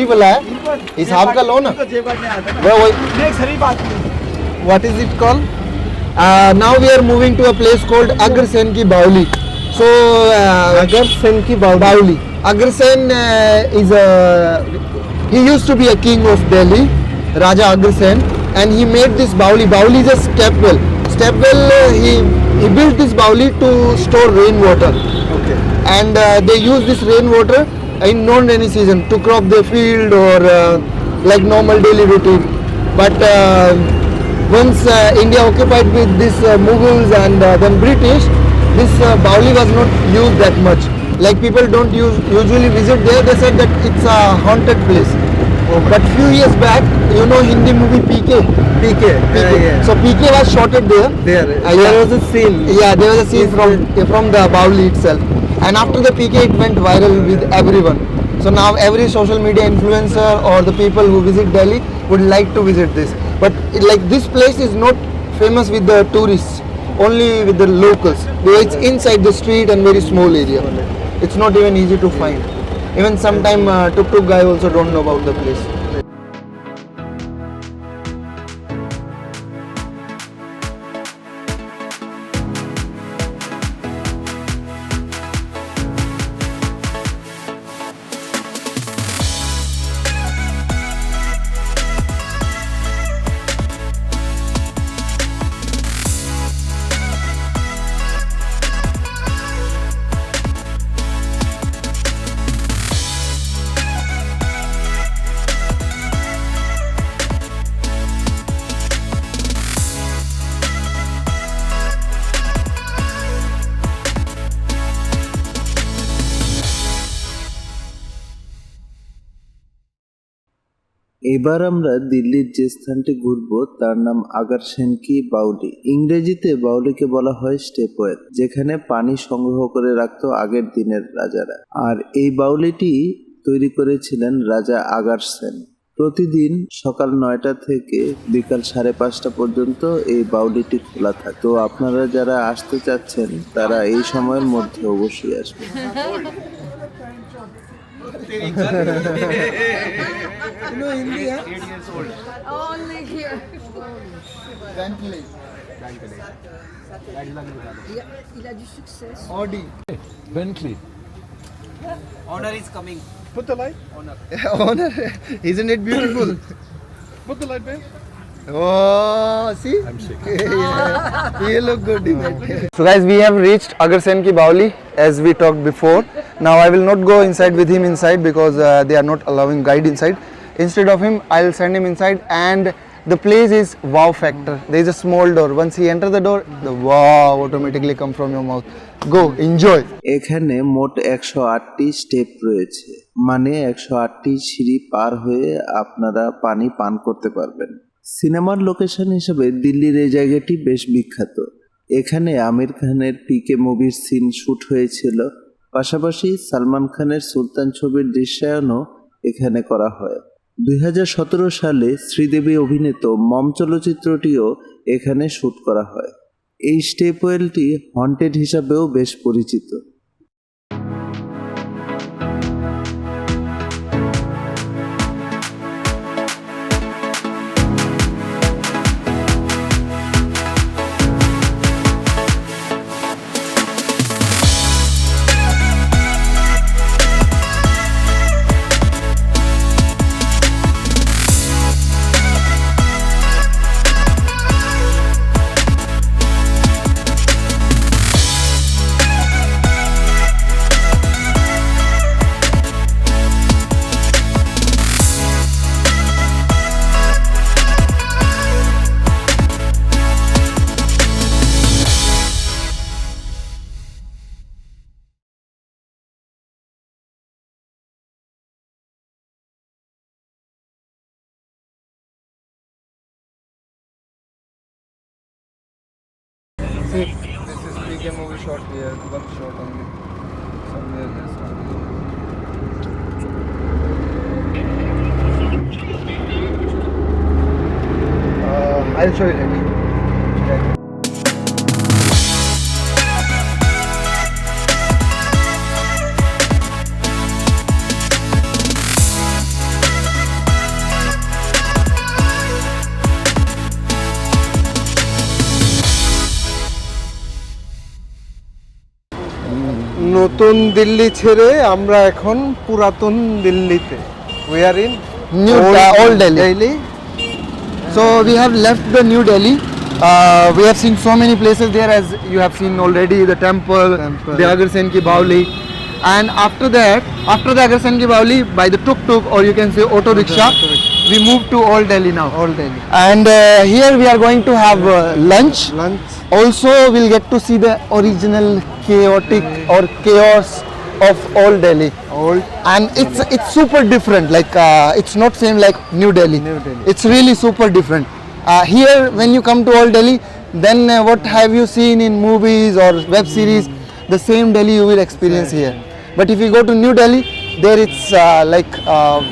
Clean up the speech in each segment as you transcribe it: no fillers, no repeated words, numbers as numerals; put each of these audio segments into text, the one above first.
वाला है हिसाब का लो ना What is it called? Now we are moving to a place called Agrasen ki Bauli. So Agrasen ki Bauli. Agrasen is he used to be a king of Delhi, Raja Agrasen, and he made this Bauli. Bauli is a step well. Step well he built this Bauli to store rainwater. Okay. And they use this rainwater in non-rainy season to crop their field or like normal daily routine. But once India occupied with this Mughals and then British, this Bauli was not used that much. Like people don't usually visit there. They said that it's a haunted place. But few years back, you know Hindi movie PK. Yeah. So PK was shot there. There was a scene. Yeah, there was a scene from the Bauli itself. And after the PK, it went viral with everyone. So now every social media influencer or the people who visit Delhi would like to visit this. But like this place is not famous with the tourists, only with the locals. It's inside the street and very small area. It's not even easy to find. Even sometime tuk-tuk guy also don't know about the place. এবার আমরা দিল্লির যে স্থানটি ঘুরব তার নাম আগারসেন কি বাউলি। ইংরেজিতে বাউলিকে বলা হয় স্টেপওয়েল, যেখানে পানি সংগ্রহ করে রাখত আগের দিনের রাজারা। আর এই বাউলিটি তৈরি করেছিলেন রাজা আগারসেন। প্রতিদিন সকাল 9টা থেকে বিকাল 5:30 পর্যন্ত এই বাউলিটি খোলা থাকে। তো আপনারা যারা আসতে চাচ্ছেন তারা এই সময়ের মধ্যে অবশ্যই আসবেন। You know Hindi, huh? 8 years old. Only here. Bentley. Il a du succès. Audi. Bentley. Honor is coming. Put the light. Honor. Isn't it beautiful? Put the light, babe. Oh, see? I'm sick. Yeah. You look good in that. So guys, we have reached Agarsen ki Bauli as we talked before. Now I will not go inside with him inside because they are not allowing guide inside. Instead of him, I'll send him inside, and the place is wow factor. There is a small door. Once he enter the door, the wow automatically come from your mouth. Go, enjoy. এখানে মোট 108টি step রয়েছে, মানে 108টি সিঁড়ি পার হয়ে আপনারা পানি পান করতে পারবেন। সিনেমার লোকেশন হিসেবে দিল্লির এই জায়গাটি বেশ বিখ্যাত। এখানে আমির খানের পিকে মুভির সিন শুট হয়েছিল, পাশাপাশি সালমান খানের সুলতান ছবির দৃশ্যায়নও এখানে করা হয়। 2017 সালে শ্রীদেবী অভিনীত মম চলচ্চিত্রটিও এখানে শুট করা হয়। এই স্টেপওয়েলটি হন্টেড হিসাবেও বেশ পরিচিত। See, this is PK movie shot here, one shot only. Somewhere there's something. I'll show you later. নতুন দিল্লি ছেড়ে আমরা এখন পুরাতন দিল্লিতে। We are in old Delhi. So we have left the New Delhi. We have seen so many places there, as you have seen already, the temple. The Agar Sen Ki Baoli. And after that, after the Agar Sen Ki Baoli, by the tuk-tuk, or you can say auto rickshaw, we move to Old Delhi now. Old Delhi. And here we are going to have lunch. Also, we'll get to see the original chaotic or chaos of Old Delhi. And it's super different. Like it's not same like New Delhi. It's really super different. Here, when you come to Old Delhi, then what have you seen in movies or web series? The same Delhi you will experience here. But if you go to New Delhi, there it's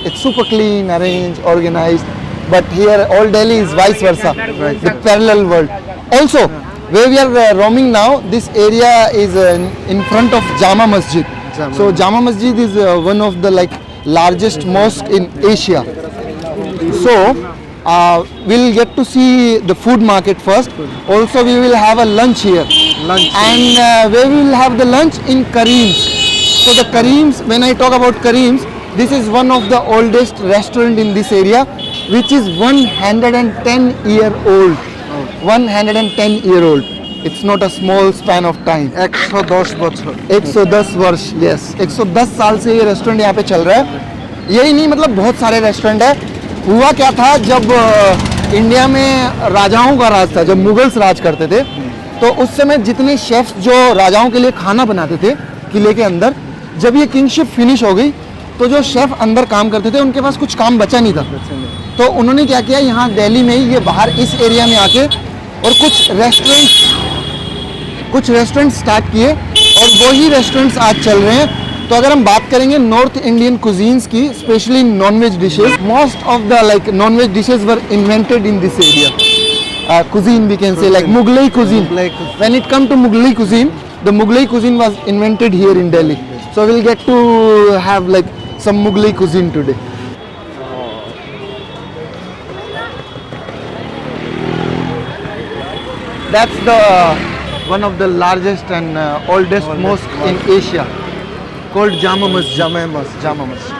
it's super clean, arranged, organized. But here, Old Delhi is vice versa, the parallel world. Also, where we are roaming now, this area is in front of Jama Masjid. So Jama Masjid is one of the largest mosque in Asia. So we'll get to see the food market first. Also, we will have a lunch here. And where we will have the lunch in Kareem's. So the Kareem's, when I talk about Kareem's, this is one of the oldest restaurant in this area, which is 110-year-old. 110-year-old. It's not a small span of time. 110 বছর। 110 वर्ष, yes. 110 साल से ये restaurant यहाँ पे चल रहा है। यही नहीं, मतलब बहुत सारे रेस्टोरेंट है। हुआ क्या था, जब इंडिया में राजाओं का राज था, जब मुगल्स राज करते थे, तो उस समय जितने शेफ्स जो राजाओं के लिए खाना बनाते थे किले के अंदर, जब ये किंगशिप फिनिश हो गई, तो जो शेफ अंदर काम करते थे उनके पास कुछ काम बचा नहीं था। तो उन्होंने क्या किया, यहाँ दिल्ली में ही ये बाहर इस एरिया में आके और कुछ रेस्टोरेंट स्टार्ट किए, और वही रेस्टोरेंट्स आज चल रहे हैं। तो अगर हम बात करेंगे नॉर्थ इंडियन कुजीन्स की, specially non-veg dishes, most of the non-veg dishes were invented in this area. Cuisine, we can say, like Mughlai cuisine. When it comes to Mughlai cuisine, the Mughlai cuisine was invented here in Delhi. So we'll get to have some Mughlai cuisine today. That's the one of the largest and oldest mosque in Asia, called Jama Masjid. Jama Masjid.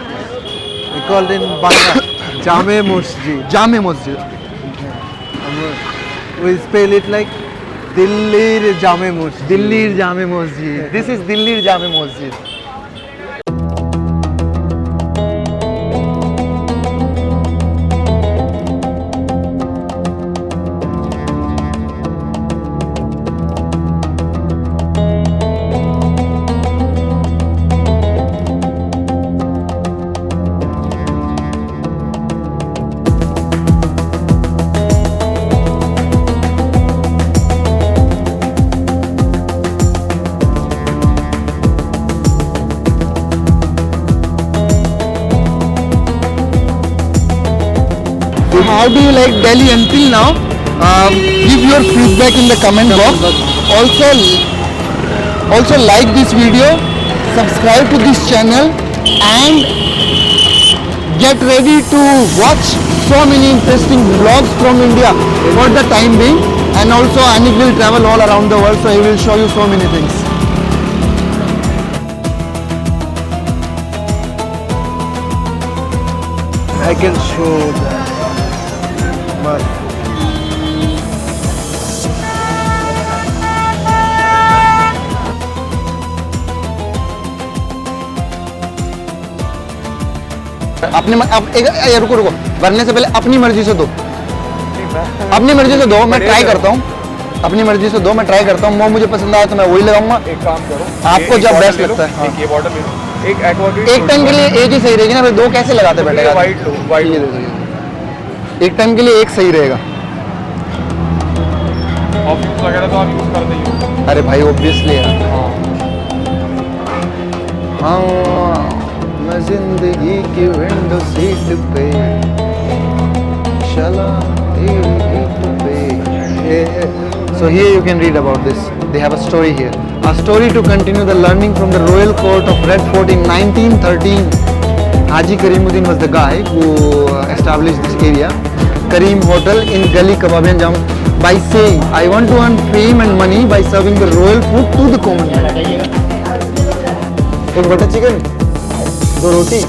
We called in Bangla Jame Masjid. Jame Masjid. We spell it like Dillir Jame Masjid. Dillir Jame Masjid. This is Dillir Jame Masjid. How do you like Delhi until now? Give your feedback in the comment box. Also like this video, subscribe to this channel, and get ready to watch so many interesting vlogs from India for the time being. And also Anik will travel all around the world, so he will show you so many things. I can show that. But रुको भरने से पहले अपनी मर्जी से दो, अपनी मर्जी से दो। मैं ट्राई करता हूँ, अपनी मर्जी से दो, मैं ट्राई करता हूँ। वो मुझे पसंद आया तो मैं वही लगाऊंगा। एक काम करो, आपको जब बेस्ट लगता है। एक ये बॉटल ले लो, एक एक्वागार्ड। एक टाइम के लिए एक ही सही रहेगी ना, दो कैसे लगाते बैठेगा? वाइट लो, वाइट ये देखो, एक टाइम के लिए एक सही रहेगा। ऑफिस वगैरह तो आप यूज करते ही हो। अरे भाई ऑब्वियसली है। हाँ, मैं जिंदगी की विंडो सीट पे चला पे। So here you can read about this. They have a story here. A story to continue the learning from the royal court of Red Fort in 1913. Haji Kareemuddin was the guy who established this area, Kareem Hotel in Gali Kababian Jam, by saying, I want to earn fame and money by serving the royal food to the common man. एक butter chicken, 2 roti.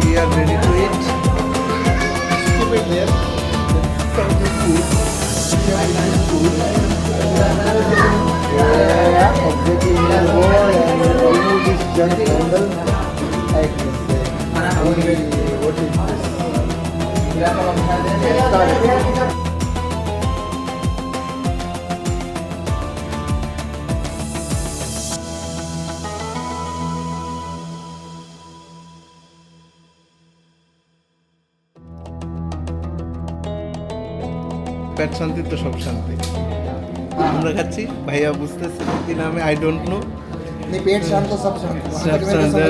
We are ready to eat. Keep it there. Serve the food. Very nice food. Yeah, exactly. You go and remove this junk handle. Like this. What is this? Start. পেট শান্তি তো সব শান্তি। আমরা খাচ্ছি, ভাইয়া বুঝতেছে কিনা আমি আই ডোন্ট নো। नहीं पेट शांत तो सब शांत सब शांत है।